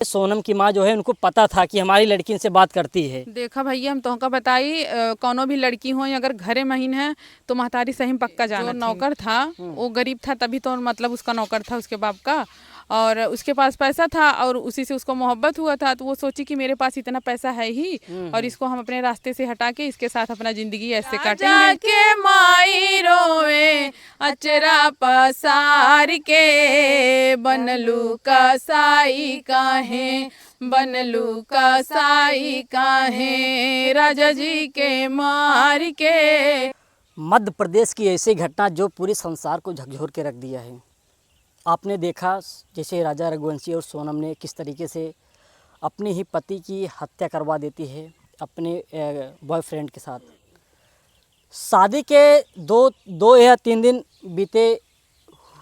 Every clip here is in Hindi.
सोनम की माँ जो है उनको पता था कि हमारी लड़की इनसे बात करती है। देखा भैया, हम तोहका बताई कौनो भी लड़की हो अगर घरे महीन है तो महतारी सही में पक्का जाना। जो नौकर था वो गरीब था, तभी तो मतलब उसका नौकर था उसके बाप का, और उसके पास पैसा था और उसी से उसको मोहब्बत हुआ था। तो वो सोची कि मेरे पास इतना पैसा है ही और इसको हम अपने रास्ते से हटा के इसके साथ अपना जिंदगी ऐसे काटेंगे। के माई रोवे अचरा पसार के, बनलू कसाई काहे, बनलू कसाई काहे, राजा जी के मार के। मध्य प्रदेश की ऐसी घटना जो पूरे संसार को झकझोर के रख दिया है। आपने देखा जैसे राजा रघुवंशी और सोनम ने किस तरीके से अपने ही पति की हत्या करवा देती है अपने बॉयफ्रेंड के साथ। शादी के दो या 3 दिन बीते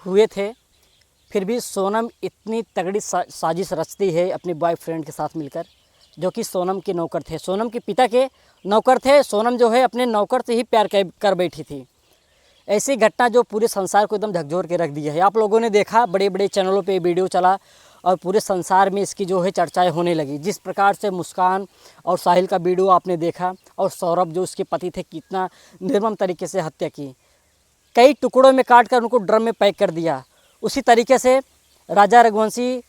हुए थे, फिर भी सोनम इतनी तगड़ी साजिश रचती है अपने बॉयफ्रेंड के साथ मिलकर, जो कि सोनम के नौकर थे, सोनम के पिता के नौकर थे। सोनम जो है अपने नौकर से ही प्यार कर बैठी थी। ऐसी घटना जो पूरे संसार को एकदम झकझोर के रख दिया है। आप लोगों ने देखा, बड़े बड़े चैनलों पे वीडियो चला और पूरे संसार में इसकी जो है चर्चाएं होने लगी। जिस प्रकार से मुस्कान और साहिल का वीडियो आपने देखा, और सौरभ जो उसके पति थे, कितना निर्मम तरीके से हत्या की, कई टुकड़ों में काट कर उनको ड्रम में पैक कर दिया। उसी तरीके से राजा रघुवंशी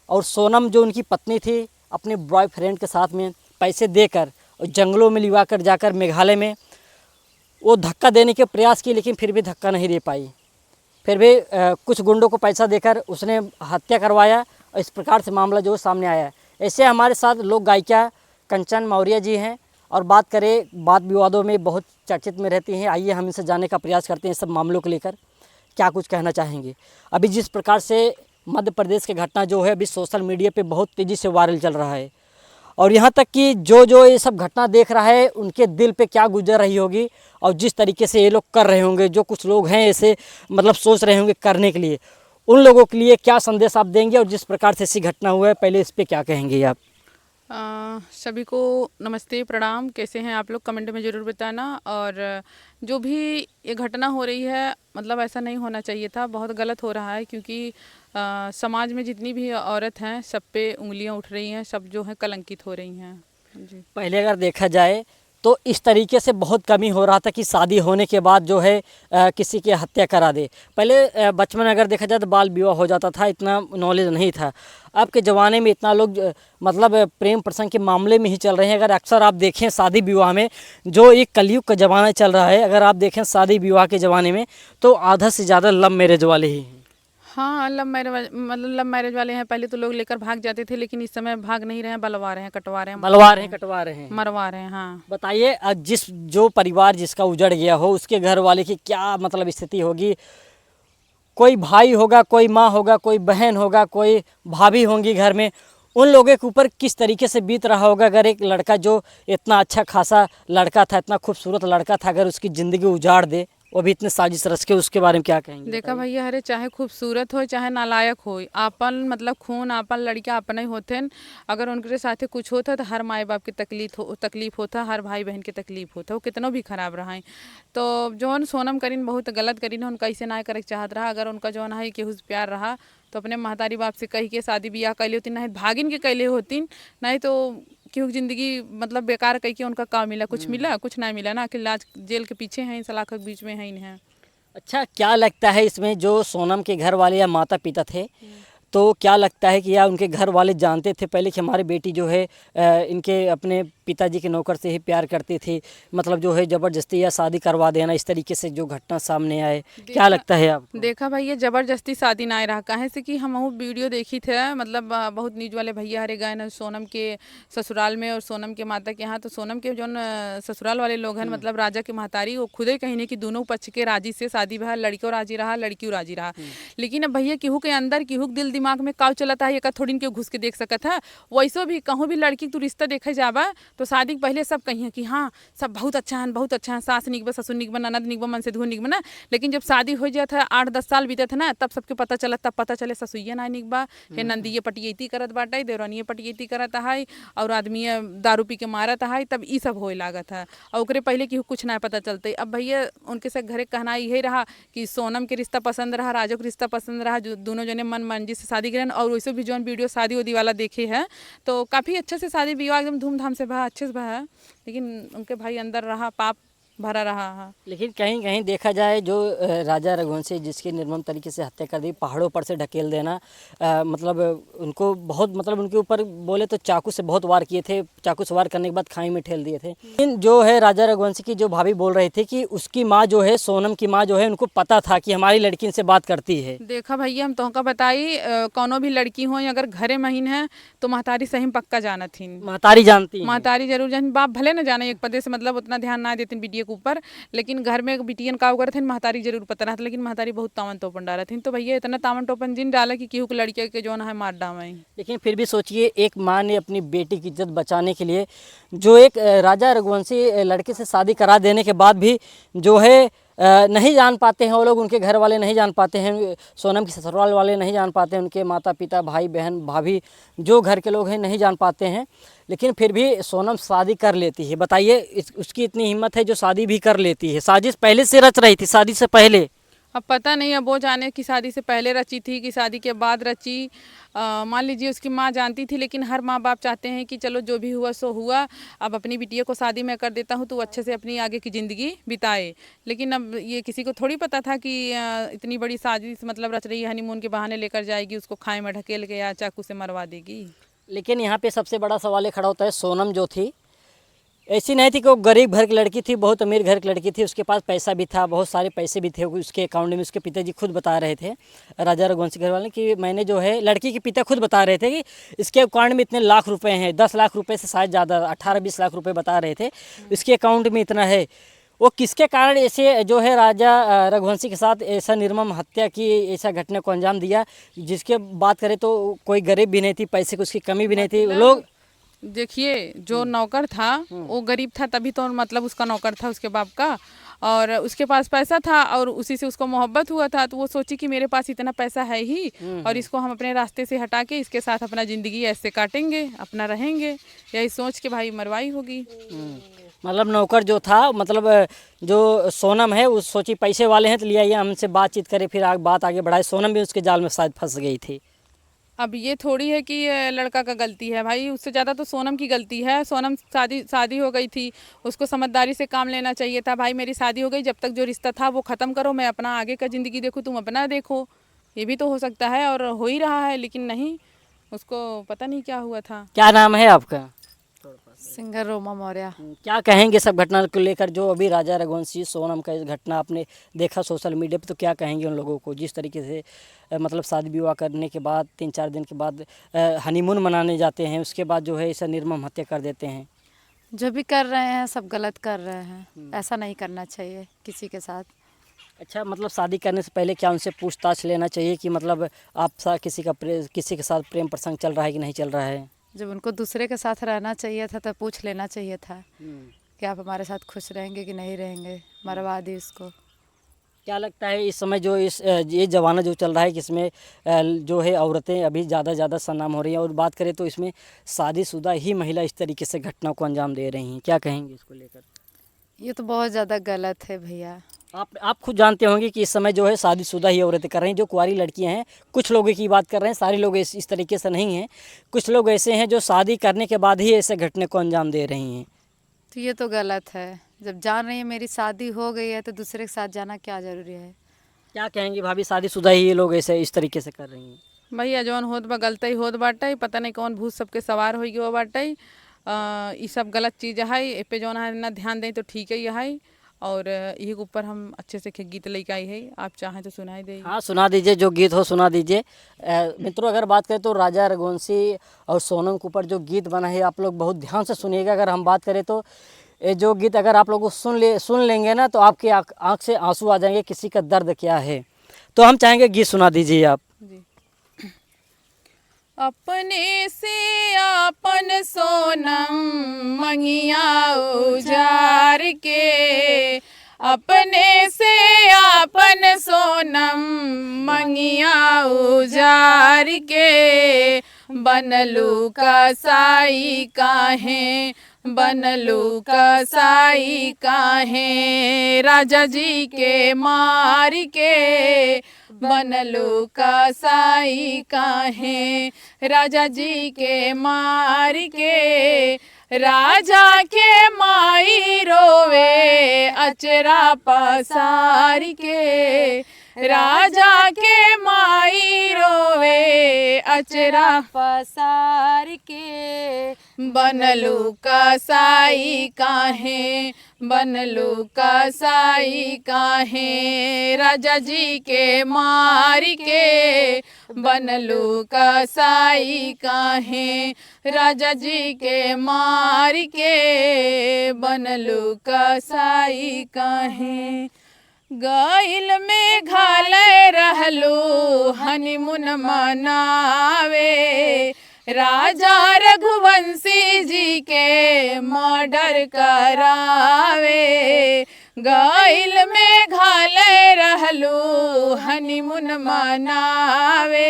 और सोनम जो उनकी पत्नी थी, अपने बॉयफ्रेंड के साथ में पैसे देकर और जंगलों में लिवा कर जाकर मेघालय में वो धक्का देने के प्रयास किए, लेकिन फिर भी धक्का नहीं दे पाई। फिर भी कुछ गुंडों को पैसा देकर उसने हत्या करवाया और इस प्रकार से मामला जो सामने आया। ऐसे हमारे साथ लोक गायिका कंचन मौर्य जी हैं और बात करें, वाद विवादों में बहुत चर्चित में रहती हैं। आइए हम इनसे जानने का प्रयास करते हैं सब मामलों को लेकर क्या कुछ कहना चाहेंगे। अभी जिस प्रकार से मध्य प्रदेश की घटना जो है अभी सोशल मीडिया पे बहुत तेज़ी से वायरल चल रहा है, और यहाँ तक कि जो ये सब घटना देख रहा है उनके दिल पे क्या गुजर रही होगी, और जिस तरीके से ये लोग कर रहे होंगे, जो कुछ लोग हैं ऐसे मतलब सोच रहे होंगे करने के लिए, उन लोगों के लिए क्या संदेश आप देंगे, और जिस प्रकार से ऐसी घटना हुआ है पहले इस पर क्या कहेंगे आप। सभी को नमस्ते, प्रणाम। कैसे हैं आप लोग, कमेंट में ज़रूर बताना। और जो भी ये घटना हो रही है, मतलब ऐसा नहीं होना चाहिए था, बहुत गलत हो रहा है, क्योंकि समाज में जितनी भी औरत हैं सब पे उंगलियां उठ रही हैं, सब जो है कलंकित हो रही हैं जी। पहले अगर देखा जाए तो इस तरीके से बहुत कमी हो रहा था कि शादी होने के बाद जो है किसी की हत्या करा दे। पहले बचपन में अगर देखा जाए तो बाल विवाह हो जाता था, इतना नॉलेज नहीं था। अब के ज़माने में इतना लोग मतलब प्रेम प्रसंग के मामले में ही चल रहे हैं। अगर अक्सर आप देखें शादी विवाह में, जो एक कलयुग का ज़माना चल रहा है, अगर आप देखें शादी विवाह के ज़माने में तो आधा से ज़्यादा लव मैरिज वाले ही हैं। हाँ, लव मैरिज, मतलब लव मैरिज वाले हैं। पहले तो लोग लेकर भाग जाते थे, लेकिन इस समय भाग नहीं रहे हैं, बलवा रहे हैं, कटवा रहे हैं, बलवा रहे हैं, कटवा रहे हैं, मरवा रहे हैं। हाँ, बताइए जो परिवार जिसका उजड़ गया हो उसके घर वाले की क्या मतलब स्थिति होगी। कोई भाई होगा, कोई माँ होगा, कोई बहन होगा, कोई भाभी होंगी घर में, उन लोगों के ऊपर किस तरीके से बीत रहा होगा। अगर एक लड़का जो इतना अच्छा खासा लड़का था, इतना खूबसूरत लड़का था, अगर उसकी ज़िंदगी उजाड़ दे, वो भी इतने साजिश रच के, उसके बारे में क्या कहेंगे। देखा भैया, अरे चाहे खूबसूरत हो चाहे नालायक हो, आपन मतलब खून आपन लड़का अपने होते हैं। अगर उनके साथे कुछ होता तो हर माए बाप की तकलीफ होता, हर भाई बहन की तकलीफ होता, वो कितना भी खराब रहा है। तो जौन सोनम करीन बहुत गलत करीन, उनका ऐसे ना करे चाहत रहा। अगर उनका जौन है केहू से प्यार रहा तो अपने महतारी बाप से कही के शादी ब्याह कैले होती, नहीं भागिन के कैले होती, नहीं तो क्यों ज़िंदगी मतलब बेकार कही के उनका का मिला, कुछ मिला, कुछ नहीं मिला ना। कि आज जेल के पीछे हैं, सलाखों के बीच में है इन्हें। अच्छा, क्या लगता है इसमें जो सोनम के घर वाले या माता पिता थे, तो क्या लगता है कि या उनके घर वाले जानते थे पहले कि हमारी बेटी जो है इनके अपने पिताजी के नौकर से ही प्यार करती थी, मतलब जो है ज़बरदस्ती या शादी करवा देना, इस तरीके से जो घटना सामने आए, क्या लगता है आपको। देखा भाई, ये जबरदस्ती शादी ना रहा। काहे से कि हम वीडियो देखी थे, मतलब बहुत न्यूज वाले भैया हरे गए ना सोनम के ससुराल में और सोनम के माता के यहाँ। तो सोनम के जो ससुराल वाले लोग हैं, मतलब राजा के महतारी, वो खुद ही कहने कि दोनों पक्ष के राजी से शादी भा, लड़कियों राजी रहा, लड़कियों राजी रहा। लेकिन अब भैया केहू के अंदर केहू दिल दिमाग में काव चलता है, ये थोड़ी के घुस के देख सकता है। वैसे भी कहूँ भी लड़की तू रिश्ता देखे जाबा तो शादी के पहले सब कहिए कि हाँ सब बहुत अच्छा है, सास निक बा, ससुर निक बा, ननद निक बा, मन से धुआ निक बना। लेकिन जब शादी हो जाता है 8-10 साल बीते थे ना, तब सबके पता चला, तब पता चले ससुइया ना निक बा, हे नंदिये पटियती करत बाटे, देवरानिये पटियती करत है, और आदमी दारू पी के मारत है, तब ई सब होए लागत है। और ओकरे पहले कि कुछ ना पता चलते। अब भैया उनके से घरे कहना यही रहा कि सोनम के रिश्ता पसंद रहा, राजू के रिश्ता पसंद रहा, जो दोनों जने मन मर्जी से शादी करें। और वैसे भी जो वीडियो शादी उदी वाला देखे है तो काफ़ी अच्छे से शादी विवाह एकदम धूमधाम से भा, अच्छे से भा है। लेकिन उनके भाई अंदर रहा, पाप भरा रहा है। लेकिन कहीं कहीं देखा जाए जो राजा रघुवंशी जिसकी निर्मम तरीके से हत्या कर दी, पहाड़ों पर से ढकेल देना, मतलब उनको बहुत, मतलब उनके ऊपर बोले तो चाकू से बहुत वार किए थे, चाकू से वार करने के बाद खाई में ठेल दिए थे। लेकिन जो है राजा रघुवंशी की जो भाभी बोल रही थी कि उसकी माँ जो है, सोनम की माँ जो है, उनको पता था कि हमारी लड़की इनसे बात करती है। देखा भैया हम तोहका बताई, कौनो भी लड़की हो अगर घरे महीन है तो महतारी सही में पक्का जाना थी, महतारी जानती है, महतारी जरूर जानी। बाप भले न जाने एक पदे से, मतलब उतना ध्यान ना देते बिटिया के ऊपर, लेकिन घर में बिटियन का करते थे महतारी जरूर पता रहता। लेकिन महतारी बहुत तावन टोपन डाला थी। तो भैया इतना तावन टोपन जिन डाला कि केहू के लड़के के जो है मार डावे। लेकिन फिर भी सोचिए, एक माँ ने अपनी बेटी की इज्जत बचाने के लिए जो एक राजा रघुवंशी लड़के से शादी करा देने के बाद भी जो है नहीं जान पाते हैं वो लोग, उनके घर वाले नहीं जान पाते हैं, सोनम के ससुराल वाले नहीं जान पाते हैं, उनके माता पिता, भाई बहन, भाभी, जो घर के लोग हैं नहीं जान पाते हैं। लेकिन फिर भी सोनम शादी कर लेती है। बताइए उसकी इतनी हिम्मत है जो शादी भी कर लेती है। साजिश पहले से रच रही थी, शादी से पहले। अब पता नहीं, अब वो जाने कि शादी से पहले रची थी कि शादी के बाद रची। मान लीजिए उसकी माँ जानती थी, लेकिन हर माँ बाप चाहते हैं कि चलो जो भी हुआ सो हुआ, अब अपनी बिटिया को शादी मैं कर देता हूँ तो वो अच्छे से अपनी आगे की ज़िंदगी बिताए। लेकिन अब ये किसी को थोड़ी पता था कि इतनी बड़ी साजिश मतलब रच रही है, हनीमून के बहाने लेकर जाएगी, उसको खाए में ढकेल के या चाकू से मरवा देगी। लेकिन यहाँ पे सबसे बड़ा सवाल ये खड़ा होता है, सोनम जो थी ऐसी नहीं थी कि वो गरीब घर की लड़की थी, बहुत अमीर घर की लड़की थी, उसके पास पैसा भी था, बहुत सारे पैसे भी थे उसके अकाउंट में। उसके पिताजी खुद बता रहे थे, राजा रघुवंशी घर वाले, कि मैंने जो है, लड़की के पिता खुद बता रहे थे कि इसके अकाउंट में इतने लाख रुपए हैं, 10 लाख रुपए से शायद ज़्यादा, 18-20 लाख रुपए बता रहे थे इसके अकाउंट में इतना है। वो किसके कारण ऐसे जो है राजा रघुवंशी के साथ ऐसा निर्मम हत्या की, ऐसा घटना को अंजाम दिया, जिसके बात करें तो कोई गरीब भी नहीं थी, पैसे की उसकी कमी भी नहीं थी। लोग देखिए जो नौकर था वो गरीब था, तभी तो मतलब उसका नौकर था उसके बाप का, और उसके पास पैसा था और उसी से उसको मोहब्बत हुआ था। तो वो सोची कि मेरे पास इतना पैसा है ही, और इसको हम अपने रास्ते से हटा के इसके साथ अपना ज़िंदगी ऐसे काटेंगे, अपना रहेंगे, यही सोच के भाई मरवाई होगी। मतलब नौकर जो था, मतलब जो सोनम है, उस सोची पैसे वाले हैं तो लिया ये हमसे बातचीत करे, फिर बात आगे बढ़ाए। सोनम भी उसके जाल में शायद फंस गई थी। अब ये थोड़ी है कि लड़का का गलती है भाई, उससे ज़्यादा तो सोनम की गलती है। सोनम शादी हो गई थी, उसको समझदारी से काम लेना चाहिए था। भाई मेरी शादी हो गई, जब तक जो रिश्ता था वो ख़त्म करो, मैं अपना आगे का ज़िंदगी देखूँ, तुम अपना देखो, ये भी तो हो सकता है। और हो ही रहा है, लेकिन नहीं, उसको पता नहीं क्या हुआ था। क्या नाम है आपका? सिंगर रोमा मौर्य। क्या कहेंगे सब घटना को लेकर, जो अभी राजा रघुवंशी सोनम का इस घटना आपने देखा सोशल मीडिया पे, तो क्या कहेंगे उन लोगों को जिस तरीके से मतलब शादी विवाह करने के बाद 3-4 दिन के बाद हनीमून मनाने जाते हैं, उसके बाद जो है ऐसा निर्मम हत्या कर देते हैं? जो भी कर रहे हैं सब गलत कर रहे हैं, ऐसा नहीं करना चाहिए किसी के साथ। अच्छा, मतलब शादी करने से पहले क्या उनसे पूछताछ लेना चाहिए कि मतलब आप किसी के साथ प्रेम प्रसंग चल रहा है कि नहीं चल रहा है? जब उनको दूसरे के साथ रहना चाहिए था तो पूछ लेना चाहिए था कि आप हमारे साथ खुश रहेंगे कि नहीं रहेंगे। मरवा दी उसको। क्या लगता है इस समय जो ये ज़माना जो चल रहा है कि इसमें जो है औरतें अभी ज़्यादा सन्नाम हो रही हैं, और बात करें तो इसमें शादीशुदा ही महिला इस तरीके से घटना को अंजाम दे रही हैं, क्या कहेंगे इसको लेकर? ये तो बहुत ज़्यादा गलत है भैया। आप खुद जानते होंगे कि इस समय जो है शादीशुदा ही औरतें कर रही हैं, जो कुंवारी लड़कियां हैं। कुछ लोगों की बात कर रहे हैं, सारे लोग इस तरीके से नहीं हैं। कुछ लोग ऐसे हैं जो शादी करने के बाद ही ऐसे घटने को अंजाम दे रही हैं। तो ये तो गलत है। जब जान रही है मेरी शादी हो गई है तो दूसरे के साथ जाना क्या ज़रूरी है। क्या कहेंगे भाभी, शादीशुदा ही ये लोग ऐसे इस तरीके से कर रही हैं? भैया जौन होत बा गलत ही होत बाटे, पता नहीं कौन भूत सबके सवार हो गयो बाटे। ये सब गलत चीज़ है, ए पे जौन है ना ध्यान दें तो ठीक ही है। और यही के ऊपर हम अच्छे से गीत लेके आई है, आप चाहें तो सुनाई दे। हाँ, सुना दीजिए, जो गीत हो सुना दीजिए। मित्रों, अगर बात करें तो राजा रघुवंशी और सोनम के ऊपर जो गीत बना है, आप लोग बहुत ध्यान से सुनिएगा। अगर हम बात करें तो ये जो गीत अगर आप लोग सुन लेंगे ना, तो आपकी आँख से आंसू आ जाएंगे, किसी का दर्द क्या है। तो हम चाहेंगे गीत सुना दीजिए आप। जी। अपने से आपन सोनम मंगिया उजार के, अपने से आपन सोनम मंगिया उजार के, बनलू कसाई काहे, बनलू कसाई काहे, राजा जी के मार के बनलू कसाई काहे, राजा जी के मार के, राजा के माई रोवे अचरा पसार के, राजा के माई रोवे अचरा पसार के, बनलू कसाई काहे, बनलू कसाई काहे, राजा जी के मार के बनलू कसाई काहे, राजा जी के मार के बनलू कसाई काहे, गइल में घाले रहलू हनीमून मनावे, राजा रघुवंशी जी के मर्डर करावे, गइल में घाले रहलू हनीमून मनावे,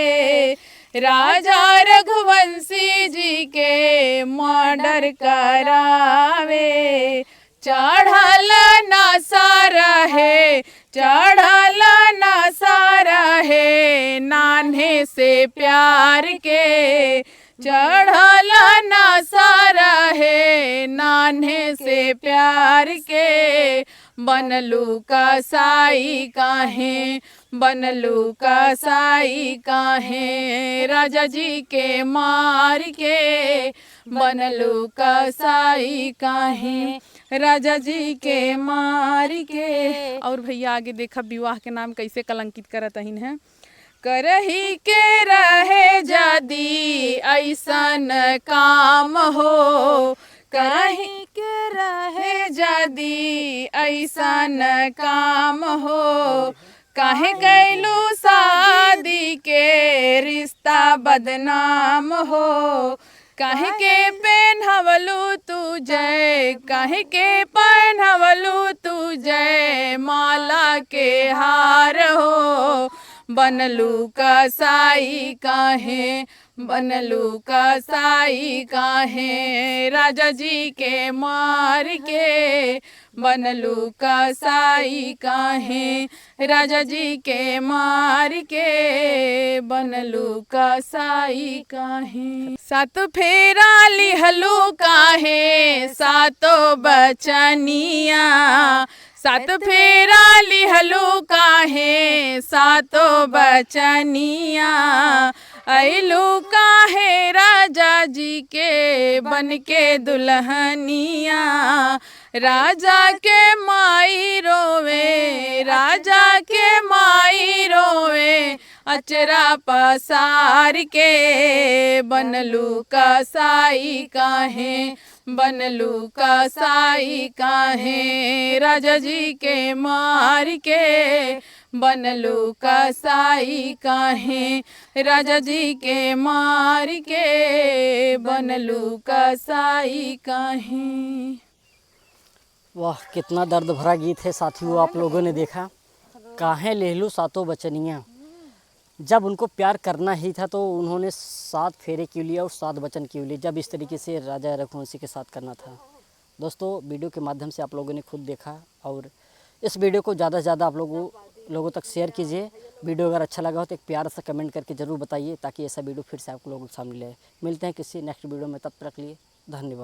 राजा रघुवंशी जी के मर्डर करावे, चढ़ल नशा रहे, चढ़ल नशा रहे नान्हे से प्यार के, चढ़ल नशा रहे नान्हे से प्यार के, बनलू कसाई काहे, बनलू कसाई काहे, राजा जी के मार के बनलू कसाई काहे, राजा जी के मार के। और भैया आगे देखा विवाह के नाम कैसे कलंकित करत हइन है, करही के रहे जदी ऐसन काम हो, करही के रहे जदी ऐसन काम हो, काहे कैलू शादी के रिश्ता बदनाम हो, काहे के पहनवलू तुझे, काहे के पहनवलू तुझे माला के हार हो, बनलू कसाई काहे, बनलू कसाई काहे, राजा जी के मार के बनलू कसाई काहे, राजा जी के मार के बनलू कसाई काहे, सात फेरा लिहलू काहे सातो बचनिया, सात फेरा लिहलू काहे सातो बचनिया, अइलू काहे राजा जी के बन के दुल्हनिया, राजा के माई रोवे, राजा के माई रोवे अचरा पसार के, बनलू कसाई काहे, बनलू कसाई काहे, राजा जी के मार के बनलू कसाई काहे, राजा जी के मार के बनलू कसाई काहे। वाह, कितना दर्द भरा गीत है साथियों। आप लोगों ने देखा, काहे लेहलू सातों बचनियाँ। जब उनको प्यार करना ही था तो उन्होंने 7 फेरे क्यों लिए और 7 वचन क्यों लिए, जब इस तरीके से राजा रघुवंशी के साथ करना था। दोस्तों, वीडियो के माध्यम से आप लोगों ने खुद देखा और इस वीडियो को ज़्यादा से ज़्यादा आप लोगों तक शेयर कीजिए। वीडियो अगर अच्छा लगा हो तो एक प्यार सा कमेंट करके ज़रूर बताइए, ताकि ऐसा वीडियो फिर से आप लोगों के सामने ले। मिलते हैं किसी नेक्स्ट वीडियो में, तब तक के लिए धन्यवाद।